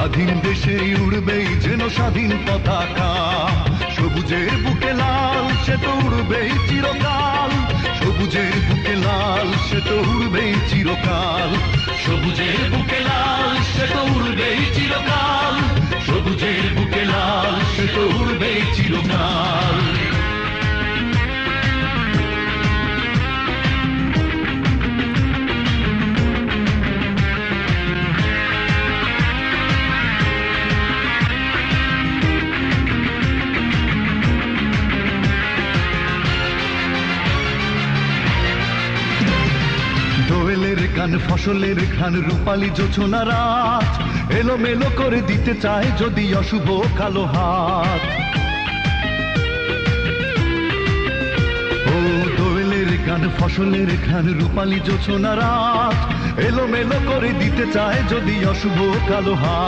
স্বাধীন দেশে উড়বেই যেন স্বাধীন পতাকা, সবুজের বুকে লাল সে তো উড়বেই চিরকাল, সবুজের বুকে লাল সে তো উড়বেই চিরকাল, সবুজের বুকে লাল সে তো উড়বেই চিরকাল, সবুজের বুকে লাল সে তো উড়বেই চিরকাল। দোয়েলের গান ফসলের ঘ্রাণ রূপালী জোছনা রাত, এলোমেলো করে দিতে চায় যদি অশুভ কালো হাত। ও দোয়েলের গান ফসলের ঘ্রাণ রূপালী জোছনা রাত, এলোমেলো করে দিতে চায় যদি অশুভ কালো হাত।